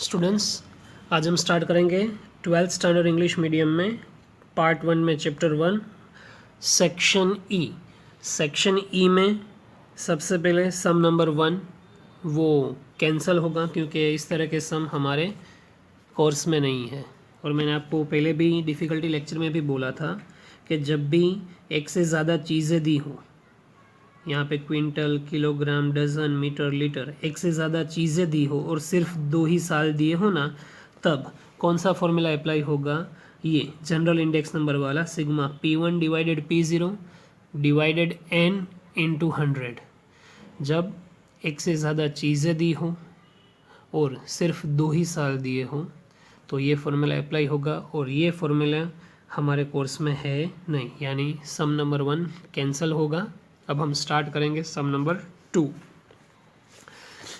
Students, आज हम start करेंगे 12th स्टैंडर्ड इंग्लिश मीडियम में पार्ट 1 में chapter 1 section E. Section E में सबसे पहले सम नंबर 1 वो कैंसिल होगा क्योंकि इस तरह के सम हमारे कोर्स में नहीं है। और मैंने आपको पहले भी डिफ़िकल्टी लेक्चर में भी बोला था कि जब भी एक से ज़्यादा चीज़ें दी हो, यहाँ पे quintal, kilogram, dozen, metre, litre, एक से ज़्यादा चीज़ें दी हो और सिर्फ 2 ही साल दिए हो ना, तब कौन सा फॉर्मूला अप्लाई होगा? ये जनरल इंडेक्स नंबर वाला sigma P1 divided P0 divided N into 100। जब एक से ज़्यादा चीज़ें दी हो और सिर्फ 2 ही साल दिए हो तो ये फॉर्मूला अप्लाई होगा, और ये फॉर्मूला हमारे कोर्स में है नहीं, यानी सम नंबर 1 कैंसिल होगा। अब हम स्टार्ट करेंगे सम नंबर 2।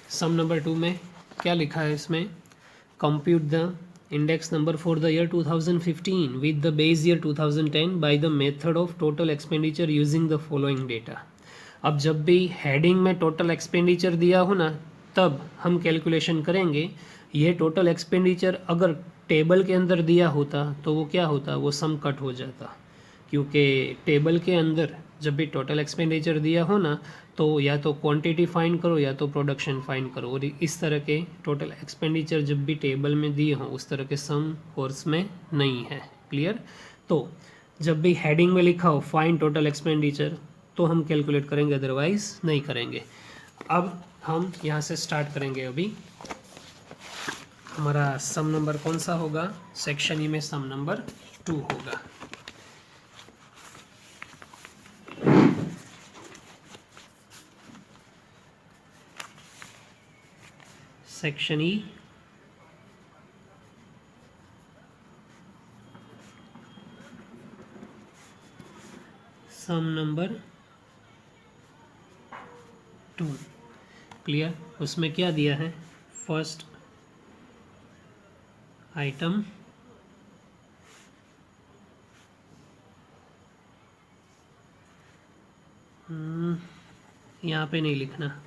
सम नंबर 2 में क्या लिखा है? इसमें compute the index number for the year 2015 with the base year 2010 bye the method of total expenditure using the following data. अब जब भी हेडिंग में टोटल एक्सपेंडिचर दिया हो ना, तब हम कैलकुलेशन करेंगे। ये टोटल एक्सपेंडिचर अगर टेबल के अंदर दिया होता तो वो क्या होता? वो सम कट हो जाता, क्योंकि टेबल के अंदर जब भी टोटल एक्सपेंडिचर दिया हो ना, तो या तो क्वांटिटी फाइंड करो या तो प्रोडक्शन फाइंड करो, और इस तरह के टोटल एक्सपेंडिचर जब भी टेबल में दिए हों उस तरह के सम कोर्स में नहीं है। क्लियर? तो जब भी हेडिंग में लिखा हो फाइंड टोटल एक्सपेंडिचर तो हम कैलकुलेट करेंगे, अदरवाइज नहीं करेंगे। अब हम यहाँ से स्टार्ट करेंगे। अभी हमारा सम नंबर कौन सा होगा? सेक्शन ई में सम नंबर 2 होगा। सेक्शन ई सम नंबर 2। क्लियर? उसमें क्या दिया है? फर्स्ट आइटम यहाँ पे नहीं लिखना,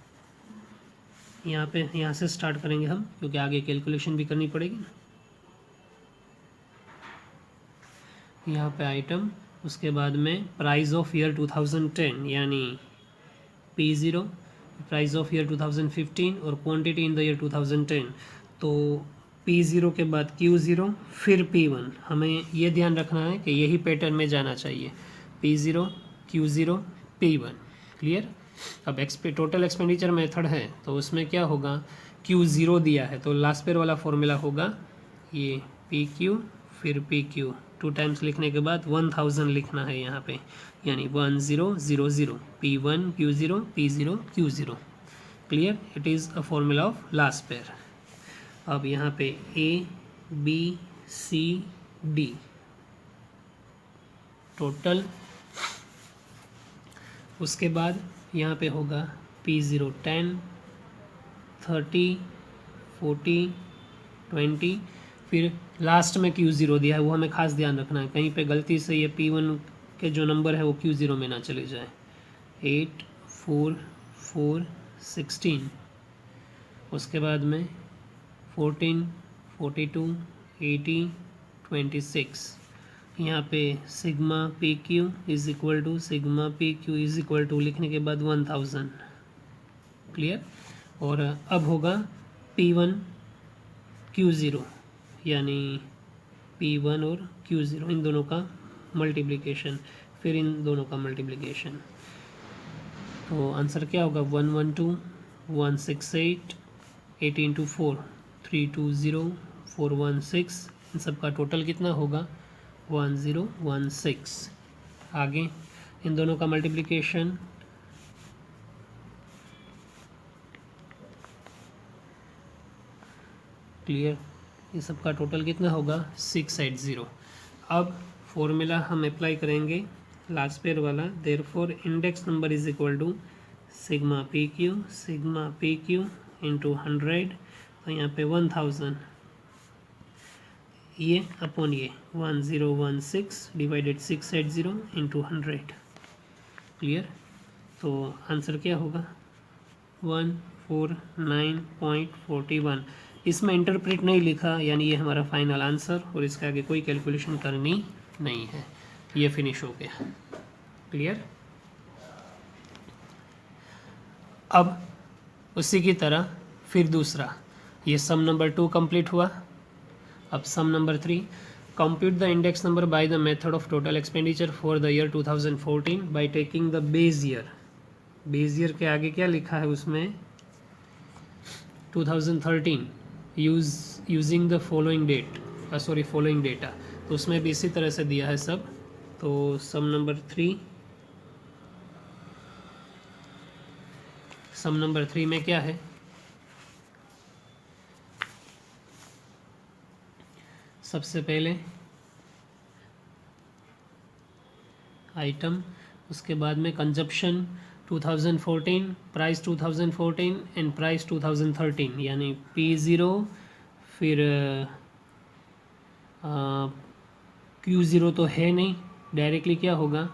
यहाँ से स्टार्ट करेंगे हम, क्योंकि आगे कैलकुलेशन भी करनी पड़ेगी ना। यहाँ पे आइटम, उसके बाद में प्राइस ऑफ ईयर 2010 यानी P0, प्राइस ऑफ ईयर 2015 और क्वांटिटी इन द ईयर 2010। तो P0 के बाद Q0 फिर P1। हमें ये ध्यान रखना है कि यही पैटर्न में जाना चाहिए, P0 Q0 P1। क्लियर? अब टोटल एक्सपेंडिचर मेथड है तो उसमें क्या होगा? Q0 दिया है तो लास्ट पेयर वाला फॉर्मूला होगा ये PQ फिर PQ, 2 टाइम्स लिखने के बाद 1000 लिखना है यहाँ पे, यानी 1000 P1 Q0 P0 Q0। Clear? It is a formula of last pair. अब यहाँ पे A B C D total, उसके बाद यहाँ पे होगा P0 10 30 40 20, फिर लास्ट में Q0 दिया है, वो हमें खास ध्यान रखना है, कहीं पे गलती से ये P1 के जो नंबर है वो Q0 में ना चले जाए। 8 4 4 16, उसके बाद में 14 42 80 26। यहाँ पे sigma PQ is equal to sigma PQ is equal to लिखने के बाद 1000। क्लियर? और अब होगा P1 Q0 यानी P1 और Q0 इन दोनों का मल्टीप्लिकेशन, फिर इन दोनों का मल्टीप्लिकेशन। तो आंसर क्या होगा? 112 168 80 इंटू 4 320 416। इन सब का टोटल कितना होगा? 1016। आगे इन दोनों का मल्टीप्लिकेशन, क्लियर? ये सब का टोटल कितना होगा? 680। अब फॉर्मूला हम अप्लाई करेंगे लास्ट पेयर वाला, therefore index number is equal to sigma P Q into 100। तो यहाँ पे 1000 ये अपॉन ये 1016 डिवाइडेड 680 इंटू 100। क्लियर? तो आंसर क्या होगा? 149.41। इसमें इंटरप्रेट नहीं लिखा, यानी ये हमारा फाइनल आंसर, और इसके आगे कोई कैलकुलेशन करनी नहीं है। ये फिनिश हो गया। क्लियर। अब उसी की तरह फिर दूसरा, ये सम नंबर 2 कंप्लीट हुआ। अब sum number 3, compute the index number by the method of total expenditure for the year 2014 by taking the base year. Base year के आगे क्या लिखा है उसमें, 2013 यूजिंग द फॉलोइंग डेटा। तो उसमें भी इसी तरह से दिया है सब। तो सम नंबर 3 में क्या है, सबसे पहले आइटम, उसके बाद में कंजप्शन 2014, प्राइस 2014 एंड प्राइस 2013, यानी P0, फिर Q0 तो है नहीं, डायरेक्टली क्या होगा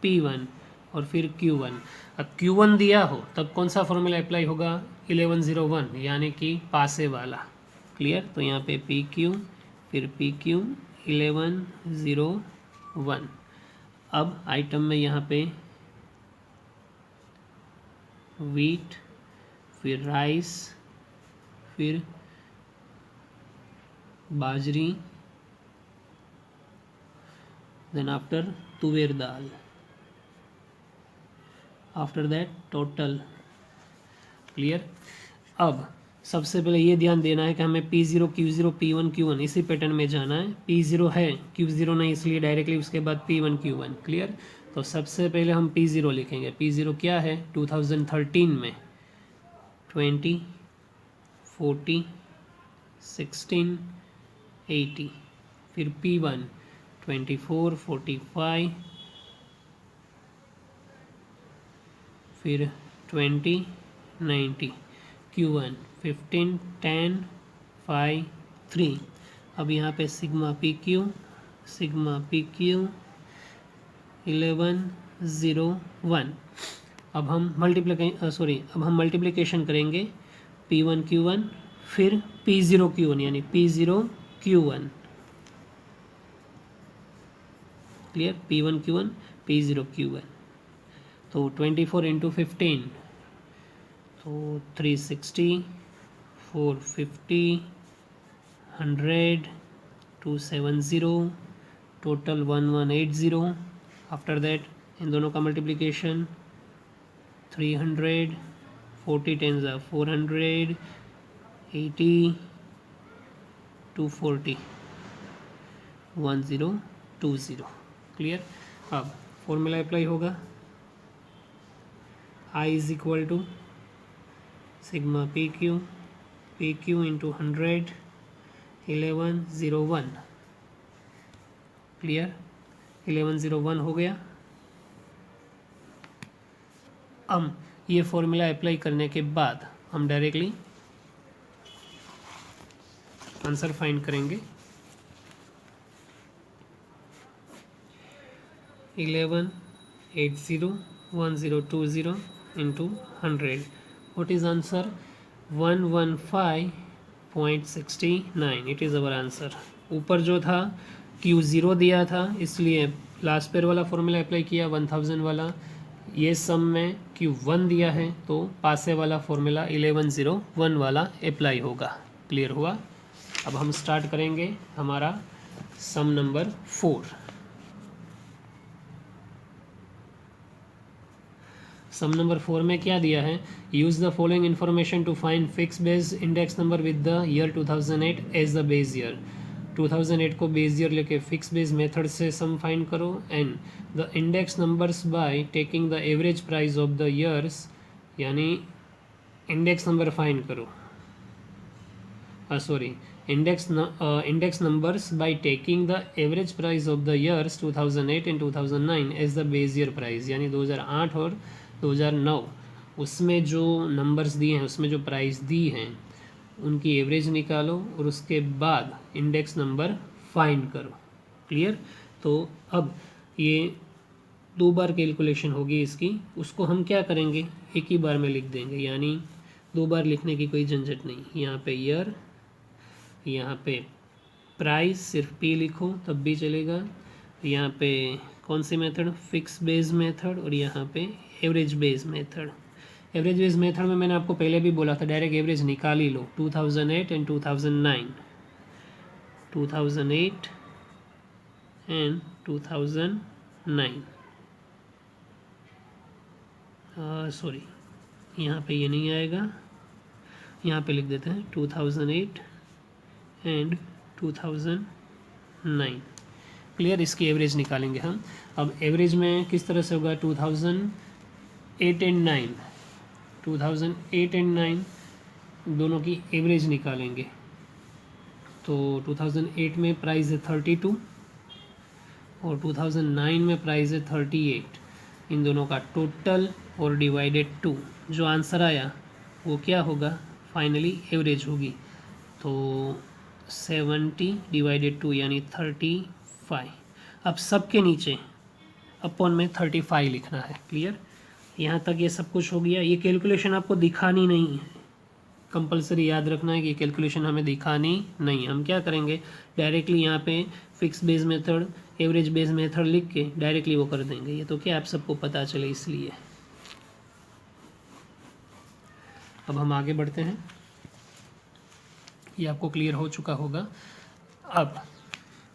P1 और फिर Q1। अब Q1 दिया हो तब कौन सा फॉर्मूला अप्लाई होगा, 1101, यानी कि पासे वाला। क्लियर। तो यहाँ पे PQ फिर PQ 1101। अब आइटम में यहाँ पे वीट, फिर राइस, फिर bajri, then after tuvar dal, after that total. Clear. अब सबसे पहले ये ध्यान देना है कि हमें P0, Q0, P1, Q1 इसी पैटर्न में जाना है। P0 है, Q0 नहीं, इसलिए डायरेक्टली उसके बाद P1, Q1। क्लियर। तो सबसे पहले हम P0 लिखेंगे। P0 क्या है, 2013 में 20, 40, 16, 80, फिर P1 24, 45, फिर 20, 90, Q1 15, 10, 5, 3। अब यहाँ पे सिग्मा PQ 1101। अब हम मल्टीप्लिकेशन करेंगे P1 Q1 फिर P0 Q1, यानी P0 Q1। Clear. P1 Q1 P0 Q1। तो 24 इंटू 15 तो 360, 450, 100, 270, टोटल 1180। आफ्टर दैट इन दोनों का मल्टीप्लिकेशन 300, 40 10 400, 80, 240, 1020। क्लियर। अब फॉर्मूला अप्लाई होगा, I is equal to sigma PQ into 100, 1101। Clear. 1101 हो गया। अब ये फॉर्मूला अप्लाई करने के बाद हम डायरेक्टली आंसर फाइंड करेंगे। 1180, 1020 into 100। What is answer, 115.69। It is our answer. ऊपर जो था Q0 दिया था, इसलिए लास्ट पेयर वाला फॉर्मूला अप्लाई किया 1000 वाला। ये सम में Q1 दिया है तो पासे वाला फॉर्मूला 1101 वाला अप्लाई होगा। क्लियर हुआ। अब हम स्टार्ट करेंगे हमारा सम नंबर 4। सम नंबर 4 में क्या दिया है, use the following information to find fix base index number with the year 2008 as the base year. 2008 को बेस ईयर लेके फिक्स बेस मेथड से सम फाइंड करो and the index numbers by taking the average price of the years, यानी index number find करो, index numbers by taking the average price of the years 2008 and 2009 as the base year price, यानी 2008 और 2009 उसमें जो numbers दिए हैं, उसमें जो प्राइस दी हैं उनकी एवरेज निकालो और उसके बाद इंडेक्स नंबर फाइंड करो। क्लियर। तो अब ये 2 बार कैलकुलेशन होगी इसकी, उसको हम क्या करेंगे, एक ही बार में लिख देंगे, यानी 2 बार लिखने की कोई झंझट नहीं। यहाँ पे ईयर यहाँ पे प्राइस सिर्फ पी लिखो तब भी चलेगा, यहाँ पे कौन सी मेथड, फिक्स बेस मेथड, और यहाँ पे average base method. Average base method में मैंने आपको पहले भी बोला था डायरेक्ट एवरेज निकाल ही लो, 2008 एंड 2009, 2008 एंड 2009, सॉरी यहाँ पे ये नहीं आएगा, यहाँ पे लिख देते हैं 2008 एंड 2009। क्लियर, इसकी एवरेज निकालेंगे हम। अब एवरेज में किस तरह से होगा, 2008 एंड 9, 2008 एंड 9 दोनों की एवरेज निकालेंगे। तो 2008 में प्राइस है 32 और 2009 में प्राइस है 38, इन दोनों का टोटल और डिवाइडेड 2, जो आंसर आया वो क्या होगा, फाइनली एवरेज होगी। तो 70 डिवाइडेड 2 यानी 35। अब सबके नीचे अपॉन में 35 लिखना है। क्लियर, यहाँ तक ये सब कुछ हो गया। ये कैलकुलेशन आपको दिखानी नहीं है, कंपलसरी याद रखना है कि कैलकुलेशन हमें दिखानी नहीं। हम क्या करेंगे, डायरेक्टली यहाँ पे fix base method, average base method लिख के डायरेक्टली वो कर देंगे। ये तो क्या आप सबको पता चले इसलिए। अब हम आगे बढ़ते हैं, ये आपको क्लियर हो चुका होगा। अब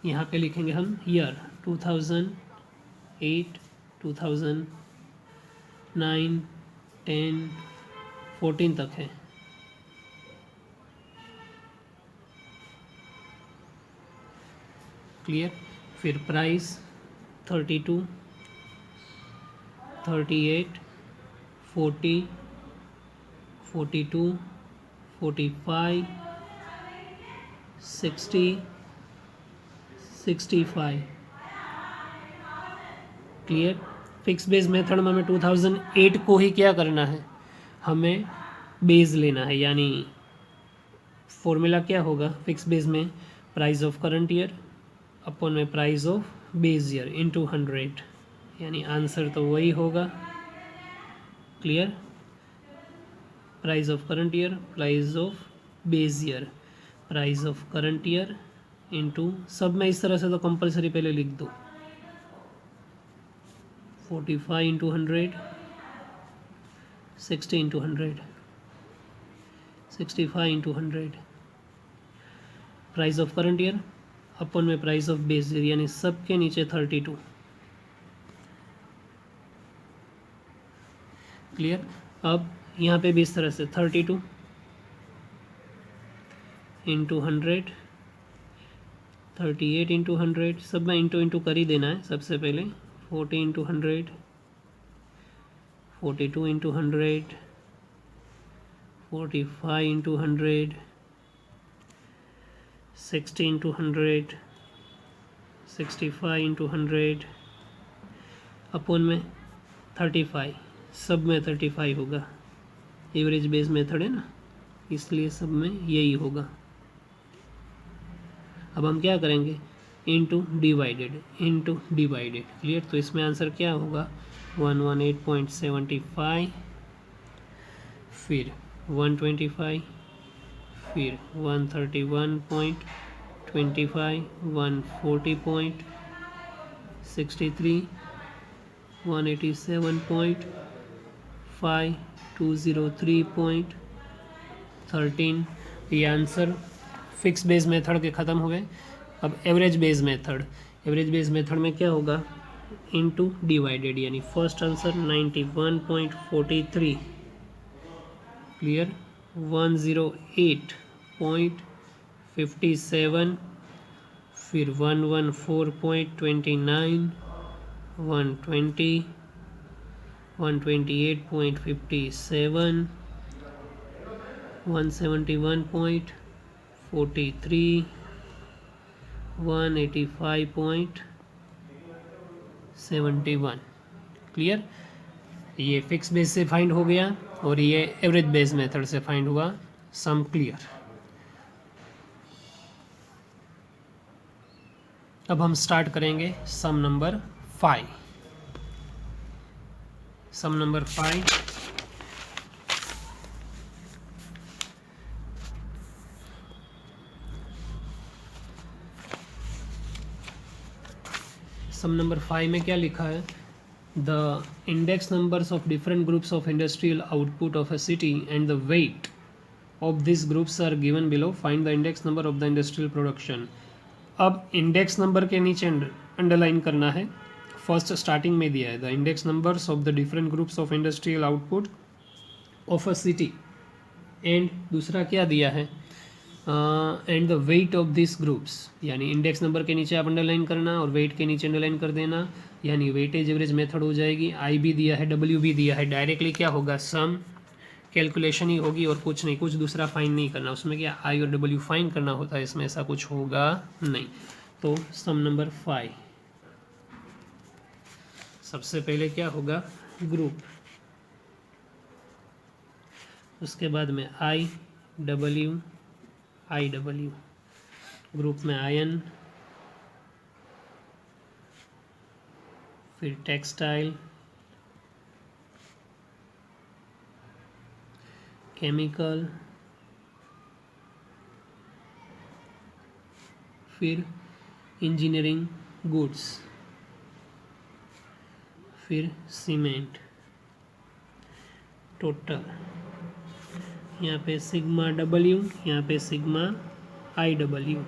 यहाँ पे लिखेंगे हम ईयर 2008, 2009, 10, 14 तक है। क्लियर, फिर price 32, 38, 40, 42, 45, 60, 65। Clear, fix base method में हमें 2008 को ही क्या करना है, हमें बेस लेना है। यानी फॉर्मूला क्या होगा फिक्स बेस में, price of current year upon में price of base year into 100, यानी आंसर तो वही होगा। Clear, price of current year, price of base year, price of current year into, सब में इस तरह से तो कंपलसरी पहले लिख दो, 45 into 100, 60 into 100, 65 into 100, price of current year upon में प्राइस ऑफ बेस ईयर, यानी सब के नीचे 32। क्लियर, अब यहाँ पे भी इस तरह से 32 इंटू 100, 38 इंटू 100, सब में इंटू कर ही देना है सबसे पहले, 40 into 100, 42 into 100, 45 into 100, 60 into 100, 65 into 100 upon में 35, सब में 35 होगा। एवरेज बेस मेथड है ना, इसलिए सब में यही होगा। अब हम क्या करेंगे, into divided, into divided. Clear, तो इसमें आंसर क्या होगा, 118.75, फिर 125, फिर 131.25, 140.63, 187.5, 203.13। ये आंसर फिक्स बेस मेथड के ख़त्म हुए। अब average base method, average base method में क्या होगा, इनटू डिवाइडेड, यानी फर्स्ट आंसर 91.43, क्लियर, 108.57, फिर 114.29, 120, 128.57, 171.43, 185.71। क्लियर, ये फिक्स बेस से फाइंड हो गया और ये एवरेज बेस मेथड से फाइंड हुआ सम। क्लियर, अब हम स्टार्ट करेंगे sum number 5। Sum number 5, sum number 5 में क्या लिखा है, the index numbers of different groups of industrial output of a city and the weight of this groups are given below, find the index number of the industrial production. अब index number के नीचे underline करना है, first starting में दिया है the index numbers of the different groups of industrial output of a city, and दूसरा क्या दिया है, and the weight of this groups, यानी इंडेक्स नंबर के नीचे आप अंडरलाइन करना और वेट के नीचे अंडरलाइन कर देना, यानी वेटेज एवरेज मेथड हो जाएगी। आई भी दिया है, डब्ल्यू भी दिया है, डायरेक्टली क्या होगा, सम कैलकुलेशन ही होगी और कुछ नहीं, कुछ दूसरा फाइन नहीं करना। उसमें क्या आई और डब्ल्यू फाइन करना होता है, इसमें ऐसा कुछ होगा नहीं। तो सम नंबर 5 सबसे पहले क्या होगा, ग्रुप, उसके बाद में आई डब्ल्यू, ग्रुप में आयन, फिर टेक्सटाइल, केमिकल, फिर इंजीनियरिंग गुड्स, फिर सीमेंट, टोटल, यहाँ पे सिग्मा डब्ल्यू, यहाँ पे सिग्मा आई डब्ल्यू,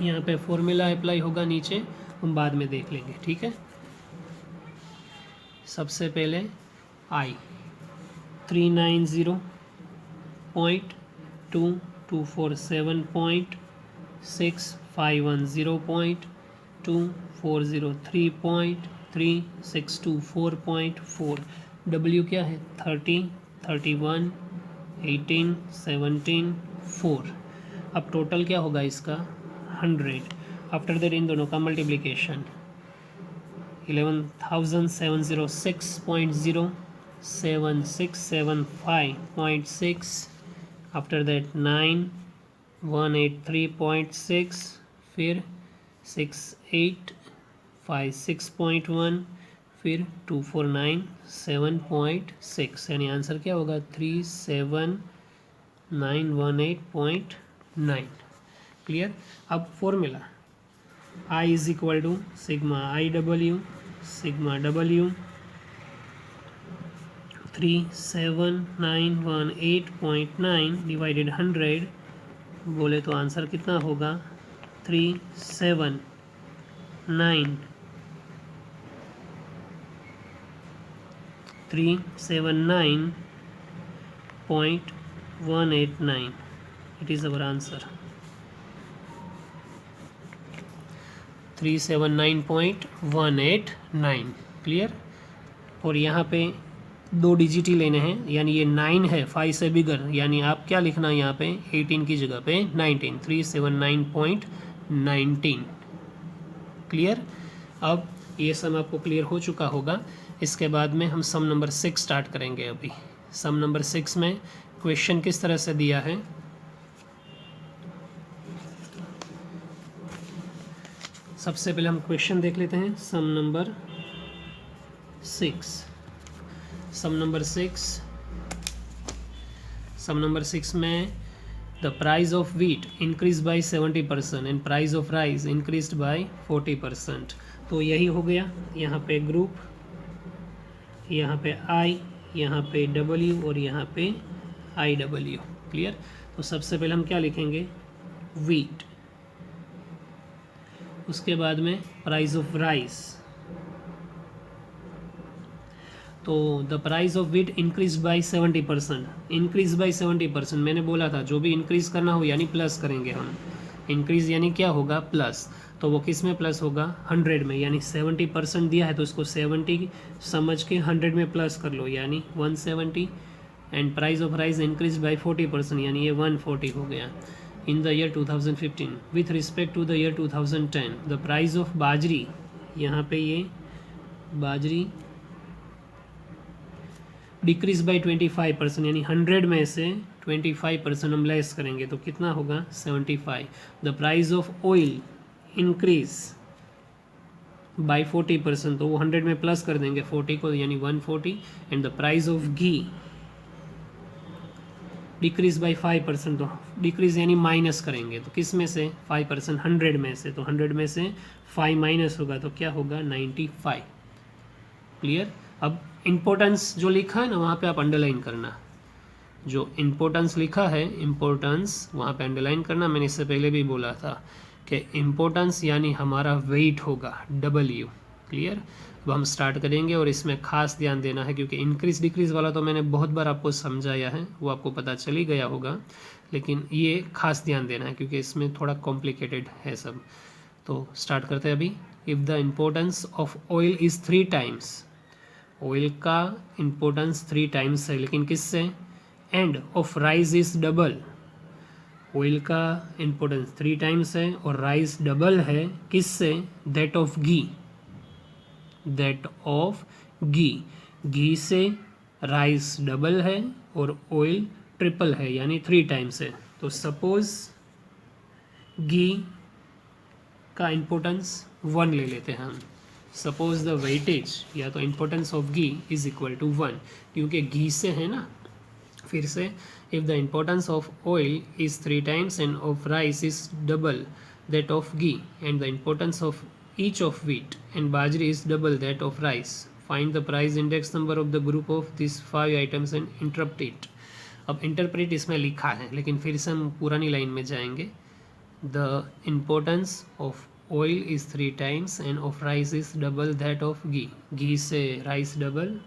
यहाँ पे फॉर्मूला अप्लाई होगा नीचे, हम बाद में देख लेंगे, ठीक है। सबसे पहले आई 390.22470.650.2, डब्ल्यू क्या है 30, 31, 18, 17, 4। अब टोटल क्या होगा इसका 100। आफ्टर दैट इन दोनों का मल्टीप्लिकेशन 11,706.0, 7675.6, आफ्टर दैट 9183.6, फिर 6856.1, फिर 2497.6, यानी आंसर क्या होगा 37918.9। क्लियर। अब formula I is equal to sigma I W 37918.9 divided 100, बोले तो आंसर कितना होगा 379.189। It is our answer 379.189। Clear. और यहाँ पे 2 डिजिट ही लेने हैं, यानी ये 9 है 5 से बिगर, यानी आप क्या लिखना है यहाँ पे 18 की जगह पे 19, 379.19। क्लियर। अब ये सम आपको क्लियर हो चुका होगा। इसके बाद में हम सम नंबर 6 स्टार्ट करेंगे। अभी सम नंबर 6 में क्वेश्चन किस तरह से दिया है, सबसे पहले हम क्वेश्चन देख लेते हैं। सम नंबर 6 में the price of wheat increase by 70% and price of rice increased by 40%। तो यही हो गया। यहाँ पे ग्रुप, यहाँ पे आई, यहाँ पे डब्ल्यू और यहाँ पे आई डब्ल्यू। क्लियर। तो सबसे पहले हम क्या लिखेंगे, वीट, उसके बाद में प्राइस ऑफ राइस। तो the price of wheat increase by 70%, increase by 70%। मैंने बोला था जो भी इंक्रीज करना हो यानी प्लस करेंगे हम। इंक्रीज यानी क्या होगा, प्लस। तो वो किस में प्लस होगा, 100 में, यानी 70% दिया है तो इसको 70 समझ के 100 में प्लस कर लो, यानी 170। And price of rice increase by 40%, यानी ये 140 हो गया। In the year 2015, with respect to the year 2010, the price of बाजरी, यहाँ पे ये बाजरी डिक्रीज बाई 25%, यानी 100 में से 25% हम लेस करेंगे तो कितना होगा 75। The price of oil increase by 40%, तो वो 100 में प्लस कर देंगे 40 को, यानी 140। And the price of ghee decrease by 5%, तो डिक्रीज यानी माइनस करेंगे, तो किस में से 5%, 100 में से, तो 100 में से 5 माइनस होगा तो क्या होगा 95। क्लियर। अब इम्पोर्टेंस जो लिखा है ना वहाँ पे आप अंडरलाइन करना, जो इम्पोर्टेंस लिखा है इम्पोर्टेंस वहाँ पे अंडरलाइन करना। मैंने इससे पहले भी बोला था कि इम्पोर्टेंस यानी हमारा वेट होगा W। क्लियर। अब हम स्टार्ट करेंगे और इसमें खास ध्यान देना है क्योंकि इंक्रीज डिक्रीज वाला तो मैंने बहुत बार आपको समझाया है, वो आपको पता चल ही गया होगा, लेकिन ये खास ध्यान देना है क्योंकि इसमें थोड़ा कॉम्प्लिकेटेड है सब। तो स्टार्ट करते हैं अभी। If the importance of oil is 3 times, oil का इम्पोर्टेंस 3 टाइम्स है, लेकिन किससे, and of rice is double, oil का इम्पोर्टेंस 3 टाइम्स है और राइस डबल है किससे, that of ghee, that of ghee, ghee से राइस डबल है और ऑयल ट्रिपल है यानी 3 टाइम्स है। तो सपोज घी का इम्पोर्टेंस 1 ले लेते हैं हम। सपोज द वेटेज या तो importance of ghee is equal to 1, क्योंकि घी से है ना। फिर से if the importance of oil is 3 times and of rice is double that of ghee and the importance of each of wheat and bajri is double that of rice, find the price index number of the group of these 5 items and interpret it। अब interpret इसमें लिखा है लेकिन फिर से हम पुरानी line में जाएंगे। The importance of oil is 3 times and of rice is double that of ghee, ghee से rice double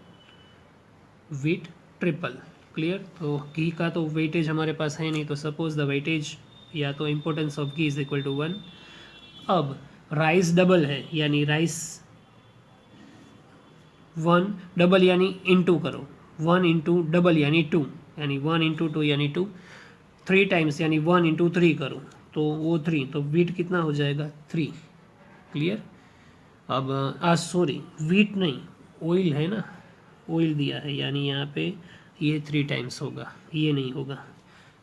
wheat triple. Clear. तो घी का तो वेटेज हमारे पास है नहीं, तो सपोज द वेटेज या तो importance of ghee is equal to 1। अब राइस डबल है यानी राइस 1 डबल यानी इंटू करो, 1 इंटू डबल यानी 2, यानी 1 इंटू 2 यानी 2, 3 टाइम्स यानी 1 इंटू 3 करो तो वो 3, तो वीट कितना हो जाएगा 3। क्लियर। अब सॉरी वीट नहीं, ऑयल है ना, ऑयल दिया है यानी यहाँ पे ये 3 टाइम्स होगा, ये नहीं होगा,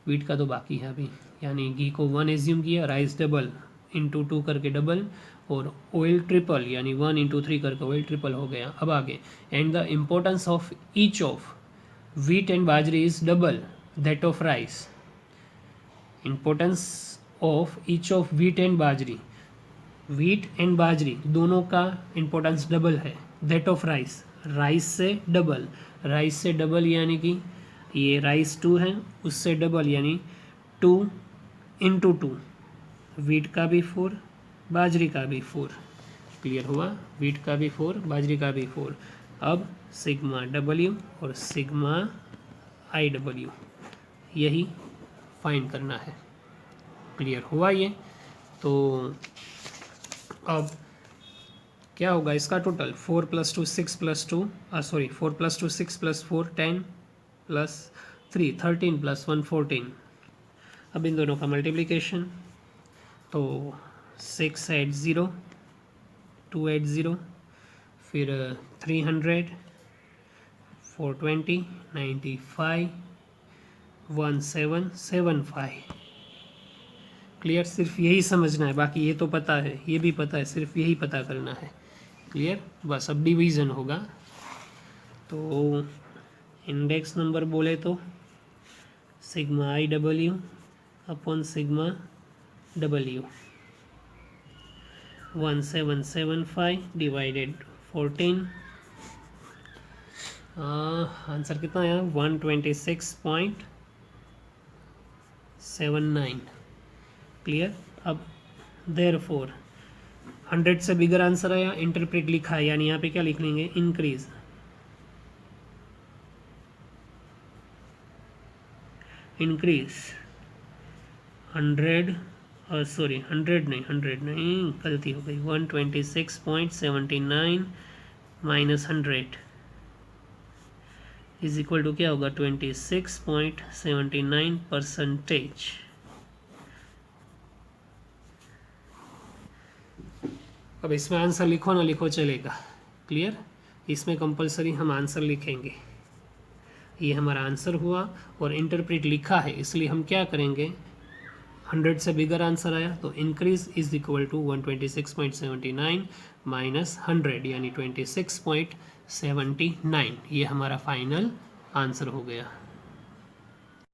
वीट का तो बाकी है अभी। यानी घी को 1 एज्यूम किया, राइस डबल इंटू 2 करके डबल, और ऑयल ट्रिपल यानी 1 इंटू 3 करके ऑयल ट्रिपल हो गया। अब आगे, and the importance of each of wheat and bajri is double that of rice, importance of each of wheat and bajri, wheat and bajri दोनों का इम्पोर्टेंस डबल है, दैट ऑफ राइस, राइस से डबल, राइस से double यानी कि ये राइस 2 है उससे डबल यानी 2 इंटू 2, वीट का भी 4 बाजरी का भी 4। क्लियर हुआ, वीट का भी 4 बाजरी का भी 4। अब सिग्मा डब्ल्यू और सिग्मा आई डब्ल्यू यही फाइंड करना है। क्लियर हुआ ये। तो अब क्या होगा इसका टोटल, 4 + 2 6 + 2 सॉरी 4 + 2 6 + 4 10 + 3 13 + 1 14। अब इन दोनों का मल्टीप्लिकेशन, तो 6 8 0 2 8 0, फिर 300 420 95 1775। क्लियर। सिर्फ यही समझना है, बाकी ये तो पता है, ये भी पता है, सिर्फ यही पता करना है। क्लियर। बस अब डिवीज़न होगा, तो इंडेक्स नंबर बोले तो sigma I W upon sigma W, 1775 divided 14, answer कितना आया 126.79। क्लियर। अब देयरफॉर 100 से बिगर आंसर आया, इंटरप्रेट लिखा है यानी यहाँ पे क्या लिख लेंगे, इंक्रीज, इंक्रीज 100 सॉरी 100 नहीं गलती हो गई, 126.79 माइनस 100 इज इक्वल टू क्या होगा 26.79%। अब इसमें आंसर लिखो ना लिखो चलेगा। क्लियर। इसमें कंपलसरी हम आंसर लिखेंगे, ये हमारा आंसर हुआ और इंटरप्रेट लिखा है, इसलिए हम क्या करेंगे, 100 से बिगर आंसर आया तो increase is equal to 126.79 minus 100 यानी 26.79, ये हमारा फाइनल आंसर हो गया।